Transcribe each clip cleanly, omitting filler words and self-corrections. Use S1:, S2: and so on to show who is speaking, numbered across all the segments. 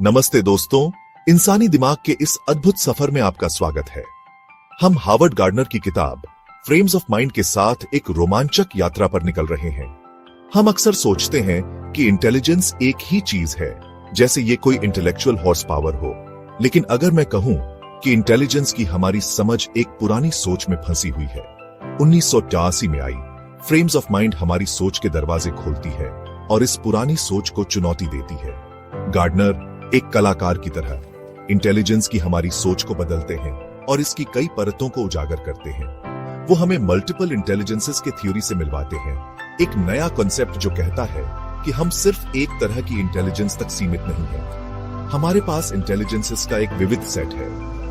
S1: नमस्ते दोस्तों, इंसानी दिमाग के इस अद्भुत सफर में आपका स्वागत है। हम हार्वर्ड गार्डनर की किताब फ्रेम्स ऑफ माइंड के साथ एक रोमांचक यात्रा पर निकल रहे हैं। हम अक्सर सोचते हैं कि इंटेलिजेंस एक ही चीज है, जैसे ये कोई इंटेलेक्चुअल हॉर्स पावर हो। लेकिन अगर मैं कहूं कि इंटेलिजेंस की हमारी समझ एक पुरानी सोच में फंसी हुई है। 1983 में आई फ्रेम्स ऑफ माइंड हमारी सोच के दरवाजे खोलती है और इस पुरानी सोच को चुनौती देती है। गार्डनर एक कलाकार की तरह इंटेलिजेंस की हमारी सोच को बदलते हैं और इसकी कई परतों को उजागर करते हैं। वो हमें मल्टीपल इंटेलिजेंसेस के थ्योरी से मिलवाते हैं, एक नया कॉन्सेप्ट जो कहता है कि हम सिर्फ एक तरह की इंटेलिजेंस तक सीमित नहीं है। हमारे पास इंटेलिजेंसेस का एक विविध सेट है,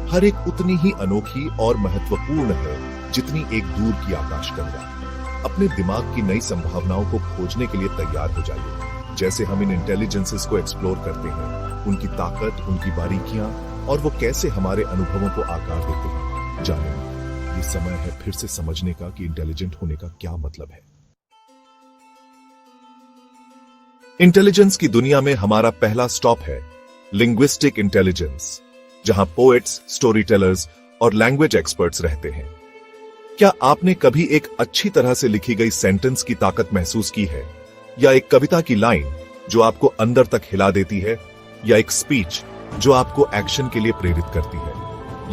S1: हर एक उतनी ही अनोखी और महत्वपूर्ण है जितनी एक दूर की आकाशगंगा। अपने दिमाग की नई संभावनाओं को खोजने के लिए तैयार हो जाइए। जैसे हम इन इंटेलिजेंसेस को एक्सप्लोर करते हैं, उनकी ताकत, उनकी बारीकियां और वो कैसे हमारे अनुभवों को आकार देते हैं, जानें। ये समय है फिर से समझने का कि इंटेलिजेंट होने का क्या मतलब है। इंटेलिजेंस की दुनिया में हमारा पहला स्टॉप है लिंग्विस्टिक इंटेलिजेंस, जहां पोएट्स, स्टोरी टेलर्स और लैंग्वेज एक्सपर्ट्स रहते हैं। क्या आपने कभी एक अच्छी तरह से लिखी गई सेंटेंस की ताकत महसूस की है, या एक कविता की लाइन जो आपको अंदर तक हिला देती है, या एक स्पीच जो आपको एक्शन के लिए प्रेरित करती है?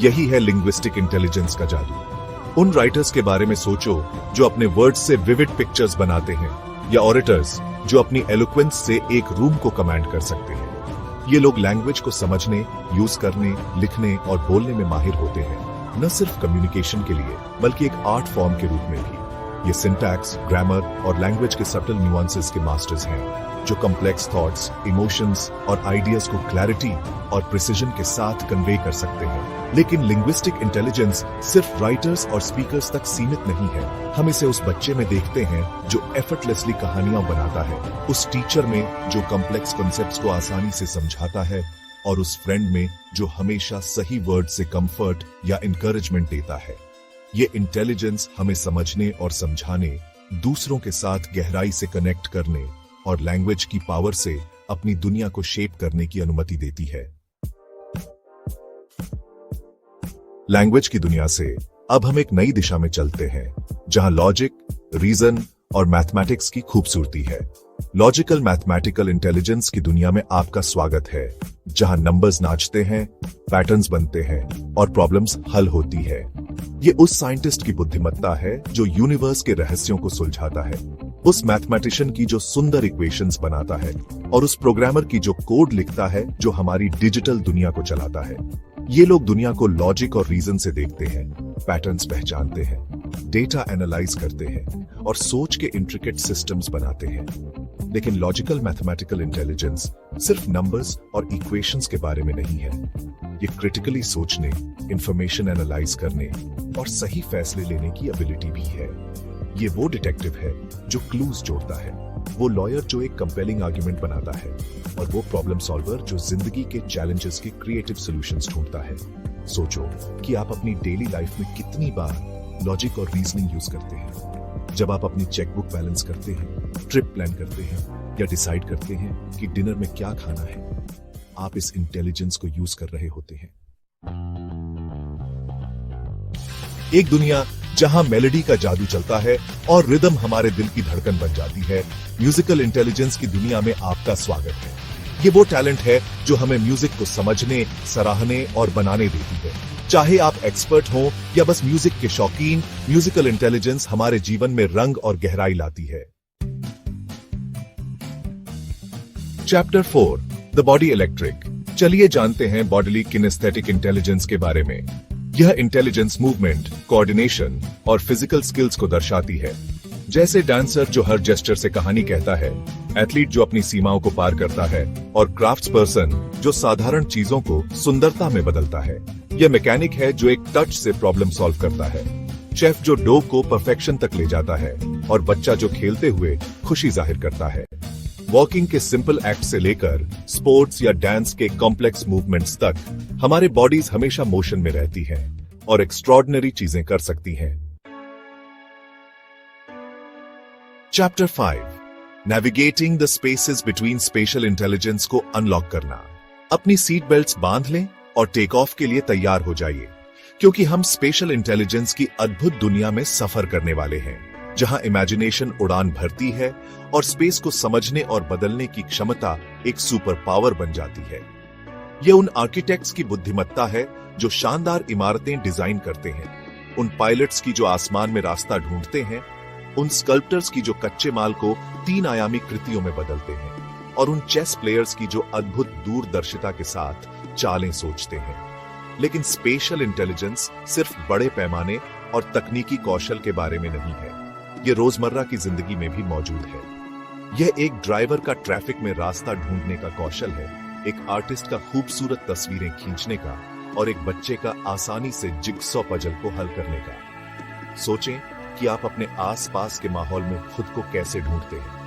S1: यही है लिंग्विस्टिक इंटेलिजेंस का जादू। उन राइटर्स के बारे में सोचो जो अपने वर्ड्स से विविड पिक्चर्स बनाते हैं, या ऑरेटर्स जो अपनी एलोक्वेंस से एक रूम को कमांड कर सकते हैं। ये लोग लैंग्वेज को समझने, यूज करने, लिखने और बोलने में माहिर होते हैं, न सिर्फ कम्युनिकेशन के लिए बल्कि एक आर्ट फॉर्म के रूप में भी। ये सिंटैक्स, ग्रामर और लैंग्वेज के सटल न्यूआंसेस के मास्टर्स हैं, जो कॉम्प्लेक्स थॉट्स, इमोशंस और आइडियाज को क्लैरिटी और प्रिसिजन के साथ कन्वे कर सकते हैं। लेकिन लिंग्विस्टिक इंटेलिजेंस सिर्फ राइटर्स और स्पीकर्स तक सीमित नहीं है। हम इसे उस बच्चे में देखते हैं जो एफर्टलेसली कहानियां बनाता है, उस टीचर में जो कॉम्प्लेक्स कॉन्सेप्ट्स को आसानी से समझाता है, और उस फ्रेंड में जो हमेशा सही वर्ड से कंफर्ट या इंकरेजमेंट देता है। ये इंटेलिजेंस हमें समझने और समझाने, दूसरों के साथ गहराई से कनेक्ट करने और लैंग्वेज की पावर से अपनी दुनिया को शेप करने की अनुमति देती है। लैंग्वेज की दुनिया से अब हम एक नई दिशा में चलते हैं, जहां लॉजिक, रीजन और मैथमेटिक्स की खूबसूरती है। लॉजिकल मैथमेटिकल इंटेलिजेंस की दुनिया में आपका स्वागत है, जहां नंबर्स नाचते हैं, पैटर्न्स बनते हैं और प्रॉब्लम्स हल होती है। ये उस साइंटिस्ट की बुद्धिमत्ता है जो यूनिवर्स के रहस्यों को सुलझाता है, उस मैथमेटिशियन की जो सुंदर इक्वेशंस बनाता है, और उस प्रोग्रामर की जो कोड लिखता है जो हमारी डिजिटल दुनिया को चलाता है। ये लोग दुनिया को लॉजिक और रीजन से देखते हैं, पैटर्न्स पहचानते हैं, डेटा एनालाइज करते हैं और सोच के इंट्रिकेट सिस्टम्स बनाते हैं। लेकिन लॉजिकल मैथमेटिकल इंटेलिजेंस सिर्फ नंबर्स और इक्वेशंस के बारे में नहीं है। ये क्रिटिकली सोचने, इंफॉर्मेशन एनालाइज करने और सही फैसले लेने की एबिलिटी भी है। ये वो डिटेक्टिव है जो क्लूज जोड़ता है, वो लॉयर जो एक कंपेलिंग आर्गुमेंट बनाता है, और वो प्रॉब्लम सॉल्वर जो जिंदगी के चैलेंजेस के क्रिएटिव सॉल्यूशंस ढूंढता है। सोचो कि आप अपनी डेली लाइफ में कितनी बार लॉजिक और रीजनिंग यूज करते हैं। जब आप अपनी चेकबुक बैलेंस करते हैं, ट्रिप प्लान करते हैं, या डिसाइड करते हैं कि डिनर में क्या खाना है, आप इस इंटेलिजेंस को यूज कर रहे होते हैं। एक दुनिया जहां मेलोडी का जादू चलता है और रिदम हमारे दिल की धड़कन बन जाती है। म्यूजिकल इंटेलिजेंस की दुनिया में आपका स्वागत है। ये वो टैलेंट है जो हमें म्यूजिक को समझने, सराहने और बनाने देती है। चाहे आप एक्सपर्ट हो या बस म्यूजिक के शौकीन, म्यूजिकल इंटेलिजेंस हमारे जीवन में रंग और गहराई लाती है। Chapter 4, the body electric. चलिए जानते हैं बॉडीली किनेस्थेटिक इंटेलिजेंस के बारे में। यह इंटेलिजेंस मूवमेंट, कोऑर्डिनेशन और फिजिकल स्किल्स को दर्शाती है। जैसे डांसर जो हर जेस्चर से कहानी कहता है, एथलीट जो अपनी सीमाओं को पार करता है, और क्राफ्ट्स पर्सन जो साधारण चीजों को सुंदरता में बदलता है। यह मैकेनिक है जो एक टच से प्रॉब्लम सॉल्व करता है, शेफ जो डो को परफेक्शन तक ले जाता है, और बच्चा जो खेलते हुए खुशी जाहिर करता है। वॉकिंग के सिंपल एक्ट से लेकर स्पोर्ट्स या डांस के कॉम्प्लेक्स मूवमेंट्स तक हमारे बॉडीज हमेशा मोशन में रहती हैं और एक्स्ट्रॉर्डिनरी चीजें कर सकती हैं। Chapter 5, navigating the spaces between special intelligence को अनलॉक करना। अपनी सीट बेल्ट्स बांध लें और टेक ऑफ के लिए तैयार हो जाइए, क्योंकि हम स्पेशल इंटेलिजेंस की अद्भुत दुनिया में सफर करने वाले हैं, जहां इमेजिनेशन उड़ान भरती है और स्पेस को समझने और बदलने की क्षमता एक सुपर पावर बन जाती है। यह उन आर्किटेक्ट्स की बुद्धिमत्ता है जो शानदार इमारतें डिजाइन करते हैं, उन पायलट्स की जो आसमान में रास्ता ढूंढते हैं, उन स्कल्प्टर्स की जो कच्चे माल को 3 आयामी कृतियों में बदलते हैं, और उन चेस प्लेयर्स की जो अद्भुत दूरदर्शिता के साथ चालें सोचते हैं। लेकिन स्पेशल इंटेलिजेंस सिर्फ बड़े पैमाने और तकनीकी कौशल के बारे में नहीं है, यह रोजमर्रा की जिंदगी में भी मौजूद है। यह एक ड्राइवर का ट्रैफिक में रास्ता ढूंढने का कौशल है, एक आर्टिस्ट का खूबसूरत तस्वीरें खींचने का, और एक बच्चे का आसानी से जिगसॉ पजल को हल करने का। सोचें कि आप अपने आसपास के माहौल में खुद को कैसे ढूंढते हैं।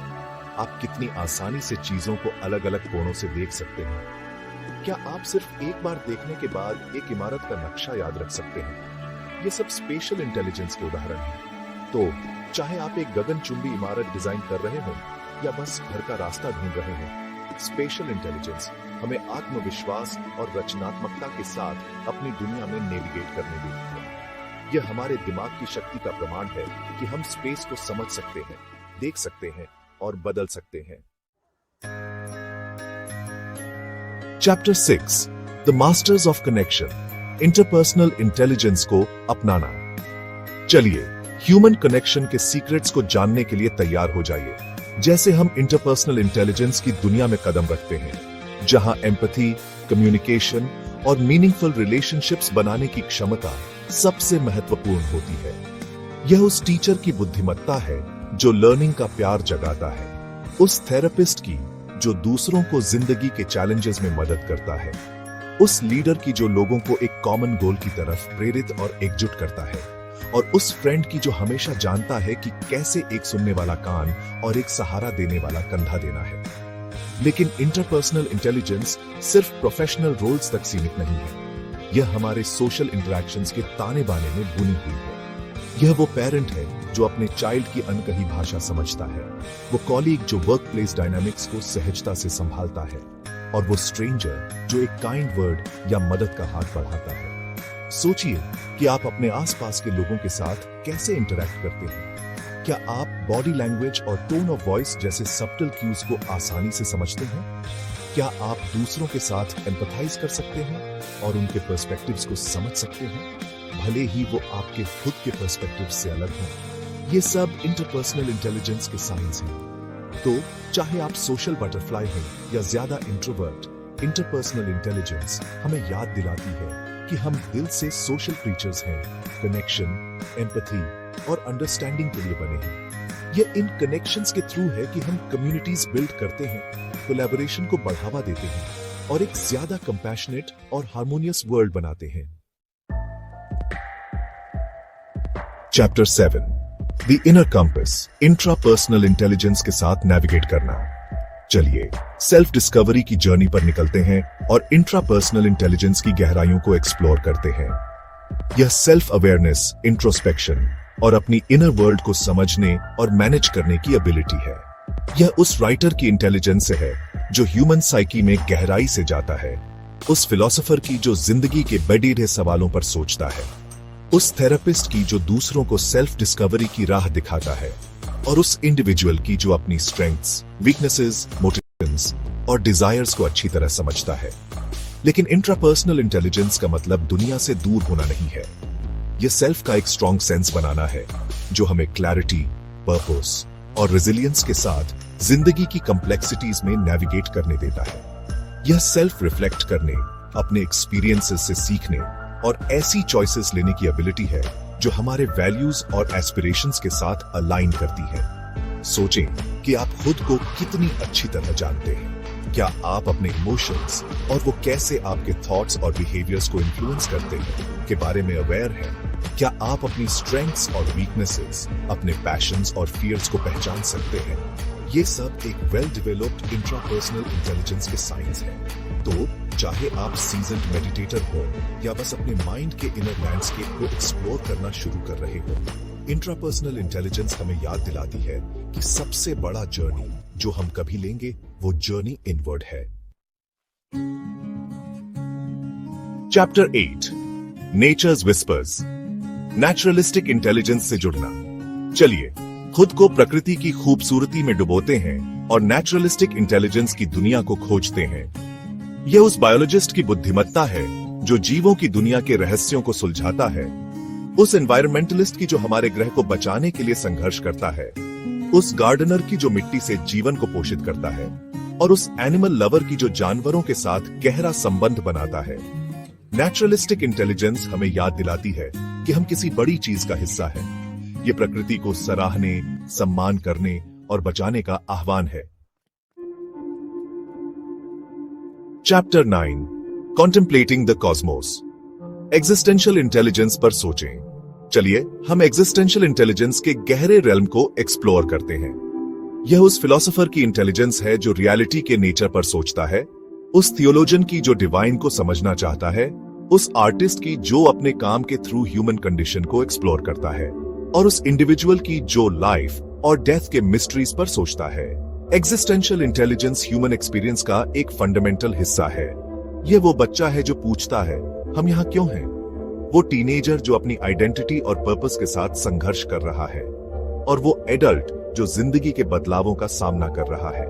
S1: आप कितनी आसानी से चीजों को अलग अलग कोणों से देख सकते हैं। क्या आप सिर्फ एक बार देखने के बाद एक इमारत का नक्शा याद रख सकते हैं? ये सब स्पेशल इंटेलिजेंस के उदाहरण हैं। तो चाहे आप एक गगनचुंबी इमारत डिजाइन कर रहे हो या बस घर का रास्ता ढूंढ रहे हो, स्पेशल इंटेलिजेंस हमें आत्मविश्वास और रचनात्मकता के साथ अपनी दुनिया में नेविगेट करने देती है। यह हमारे दिमाग की शक्ति का प्रमाण है कि हम स्पेस को समझ सकते हैं, देख सकते हैं और बदल सकते हैं। Chapter 6 the masters of connection, interpersonal intelligence को अपनाना। चलिए ह्यूमन कनेक्शन के सीक्रेट्स को जानने के लिए तैयार हो जाइए। जैसे हम इंटरपर्सनल इंटेलिजेंस की दुनिया में कदम रखते हैं, जहां एम्पैथी, कम्युनिकेशन और मीनिंगफुल रिलेशनशिप्स बनाने की क्षमता सबसे महत्वपूर्ण होती है। यह उस टीचर की बुद्धिमत्ता है जो लर्निंग का प्यार जगाता है, उस थेरेपिस्ट की जो दूसरों को जिंदगी के चैलेंजेस में मदद करता है, उस लीडर की जो लोगों को एक कॉमन गोल की तरफ प्रेरित और एकजुट करता है, और उस फ्रेंड की जो हमेशा जानता है कि कैसे एक सुनने वाला कान और एक सहारा देने वाला कंधा देना है। लेकिन इंटरपर्सनल इंटेलिजेंस सिर्फ प्रोफेशनल रोल्स तक सीमित नहीं है। यह हमारे सोशल इंटरैक्शंस के ताने बाने में बुनी हुई है। यह वो पेरेंट है जो अपने चाइल्ड की अनकही भाषा समझता है, वो कॉलीग जो वर्क प्लेस डायनामिक्स को सहजता से संभालता है, और वो स्ट्रेंजर जो एक काइंड वर्ड या मदद का हाथ बढ़ाता है। सोचिए कि आप अपने आसपास के लोगों के साथ कैसे इंटरैक्ट करते हैं। क्या आप बॉडी लैंग्वेज और टोन ऑफ वॉइस जैसे सब्टल क्यूज को आसानी से समझते हैं? क्या आप दूसरों के साथ एम्पैथाइज कर सकते हैं और उनके पर्सपेक्टिव्स को समझ सकते हैं, भले ही वो आपके खुद के पर्सपेक्टिव से अलग हों? ये सब इंटरपर्सनल इंटेलिजेंस के साइंस हैं। तो चाहे आप सोशल बटरफ्लाई हैं या ज्यादा इंट्रोवर्ट, इंटरपर्सनल इंटेलिजेंस हमें याद दिलाती है कि हम दिल से सोशल क्रीचर्स हैं, कनेक्शन, एम्पैथी और अंडरस्टैंडिंग के लिए बने हैं। ये इन कनेक्शंस के थ्रू है कि हम कम्युनिटीज बिल्ड करते हैं, कोलैबोरेशन को बढ़ावा देते हैं और एक ज्यादा कंपैशनेट और हार्मोनियस वर्ल्ड बनाते हैं। Chapter 7 the inner compass, intrapersonal intelligence के साथ नेविगेट करना। चलिए सेल्फ डिस्कवरी की जर्नी पर निकलते हैं और इंट्रापर्सनल इंटेलिजेंस की गहराइयों को एक्सप्लोर करते हैं। यह सेल्फ अवेयरनेस, इंट्रोस्पेक्शन और अपनी इनर वर्ल्ड को समझने और मैनेज करने की एबिलिटी है। यह उस राइटर की इंटेलिजेंस से है जो ह्यूमन साइकी में गहराई से जाता है, उस फिलोसोफर की जो जिंदगी के बेडीडे सवालों पर सोचता है, उस थेरेपिस्ट की जो दूसरों को सेल्फ डिस्कवरी की राह दिखाता है, और उस इंडिविजुअल की जो अपनी स्ट्रेंथ्स, वीकनेसेस, मोटिवेशंस और डिजायर्स को अच्छी तरह समझता है। लेकिन इंट्रापर्सनल इंटेलिजेंस का मतलब दुनिया से दूर होना नहीं है। यह सेल्फ का एक स्ट्रॉन्ग सेंस बनाना है जो हमें क्लैरिटी, पर्पस और रेजिलियंस के साथ जिंदगी की कॉम्प्लेक्सिटीज में नेविगेट करने देता है। यह सेल्फ रिफ्लेक्ट करने, अपने एक्सपीरियंसेस से सीखने और ऐसी चॉइसेस लेने की एबिलिटी है जो हमारे वैल्यूज और एस्पिरेशंस के साथ अलाइन करती है। सोचें कि आप खुद को कितनी अच्छी तरह जानते हैं। क्या आप अपने इमोशंस और वो कैसे आपके थॉट्स और बिहेवियर्स को इन्फ्लुएंस करते हैं के बारे में अवेयर हैं? क्या आप अपनी स्ट्रेंथ्स और वीकनेसेस, अपने पैशंस और फियर्स को पहचान सकते हैं? ये सब एक वेल डेवलप्ड इंट्रापर्सनल इंटेलिजेंस के साइंस है। तो चाहे आप सीजन्ड मेडिटेटर हो या बस अपने माइंड के इनर लैंडस्केप को एक्सप्लोर करना शुरू कर रहे हो, इंट्रापर्सनल इंटेलिजेंस हमें याद दिलाती है कि सबसे बड़ा जर्नी जो हम कभी लेंगे वो जर्नी इनवर्ड है। Chapter 8 nature's whispers, naturalistic intelligence से जुड़ना। चलिए खुद को प्रकृति की खूबसूरती में डुबोते हैं और नेचुरलिस्टिक इंटेलिजेंस की दुनिया को खोजते हैं। यह उस बायोलॉजिस्ट की बुद्धिमत्ता है जो जीवों की दुनिया के रहस्यों को सुलझाता है, उस एनवायरमेंटलिस्ट की जो हमारे ग्रह को बचाने के लिए संघर्ष करता है, उस गार्डनर की जो मिट्टी से जीवन को पोषित करता है, और उस एनिमल लवर की जो जानवरों के साथ गहरा संबंध बनाता है। नेचुरलिस्टिक इंटेलिजेंस हमें याद दिलाती है कि हम किसी बड़ी चीज का हिस्सा हैं। ये प्रकृति को सराहने, सम्मान करने और बचाने का आह्वान है। Chapter 9 contemplating the Cosmos, existential intelligence पर सोचें। चलिए हम एग्जिस्टेंशियल इंटेलिजेंस के गहरे रेल्म को एक्सप्लोर करते हैं। यह उस फिलोसोफर की इंटेलिजेंस है जो रियलिटी के नेचर पर सोचता है, उस थियोलॉजियन की जो डिवाइन को समझना चाहता है, उस आर्टिस्ट की जो अपने काम के थ्रू ह्यूमन कंडीशन को एक्सप्लोर करता है, और उस इंडिविजुअल की जो लाइफ और डेथ के मिस्ट्रीज पर सोचता है। एग्जिस्टेंशियल इंटेलिजेंस ह्यूमन एक्सपीरियंस का एक फंडामेंटल हिस्सा है। यह वो बच्चा है जो पूछता है हम यहाँ क्यों हैं, वो टीनेजर जो अपनी आइडेंटिटी और पर्पस के साथ संघर्ष कर रहा है, और वो एडल्ट जो जिंदगी के बदलावों का सामना कर रहा है।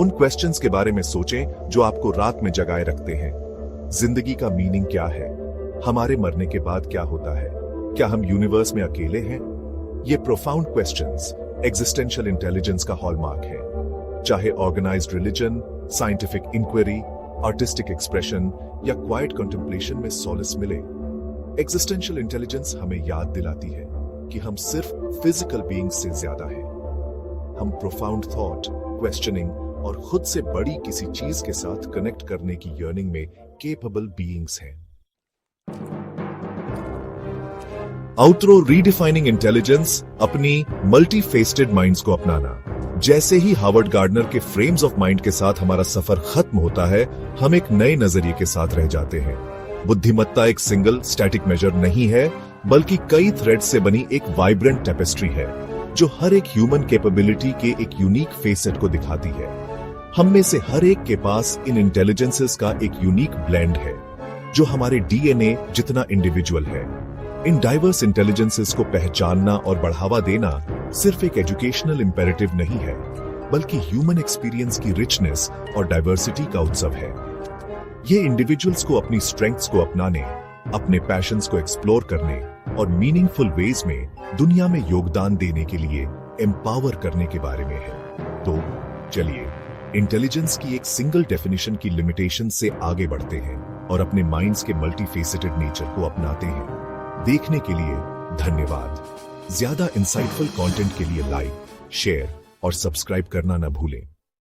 S1: उन क्वेश्चंस के बारे में सोचें जो आपको रात में जगाए रखते हैं। जिंदगी का मीनिंग क्या है? हमारे मरने के बाद क्या होता है? क्या हम यूनिवर्स में अकेले हैं? ये प्रोफाउंड क्वेश्चंस एग्जिस्टेंशियल इंटेलिजेंस का हॉलमार्क है। चाहे organised religion, scientific inquiry, artistic expression या क्वाइट कंटेम्पलेशन में सॉलिस मिले, एग्जिस्टेंशियल इंटेलिजेंस हमें याद दिलाती है कि हम सिर्फ फिजिकल बीइंग्स से ज्यादा हैं। हम प्रोफाउंड थॉट, क्वेश्चनिंग और खुद से बड़ी किसी चीज के साथ कनेक्ट करने की यर्निंग में केपेबल बीइंग्स हैं। आउटरो रीडिफाइनिंग इंटेलिजेंस, अपनी मल्टी फेस्टेड माइंड्स को अपनाना। जैसे ही हार्वर्ड गार्डनर के फ्रेम्स ऑफ माइंड के साथ हमारा सफर खत्म होता है, हम एक नए नजरिए के साथ रह जाते हैं। बुद्धिमत्ता एक सिंगल स्टैटिक मेजर नहीं है, बल्कि कई थ्रेड से बनी एक वाइब्रेंट टेपेस्ट्री है जो हर एक ह्यूमन कैपेबिलिटी के एक यूनिक फेसेट को दिखाती है। हम में से हर एक के पास इन इंटेलिजेंसेस का एक यूनिक ब्लेंड है जो हमारे डीएनए जितना इंडिविजुअल है। इन डाइवर्स इंटेलिजेंसेस को पहचानना और बढ़ावा देना सिर्फ एक एजुकेशनल इंपेरेटिव नहीं है, बल्कि ह्यूमन एक्सपीरियंस की रिचनेस और डाइवर्सिटी का उत्सव है। ये इंडिविजुअल्स को अपनी स्ट्रेंथ्स को अपनाने, अपने पैशंस को एक्सप्लोर करने और मीनिंगफुल वेज में दुनिया में योगदान देने के लिए एम्पावर करने के बारे में है। तो चलिए इंटेलिजेंस की एक सिंगल डेफिनेशन की लिमिटेशन से आगे बढ़ते हैं और अपने माइंड्स के मल्टीफेसेटेड नेचर को अपनाते हैं। देखने के लिए धन्यवाद। ज्यादा इंसाइटफुल कंटेंट के लिए लाइक, शेयर और सब्सक्राइब करना न भूलें।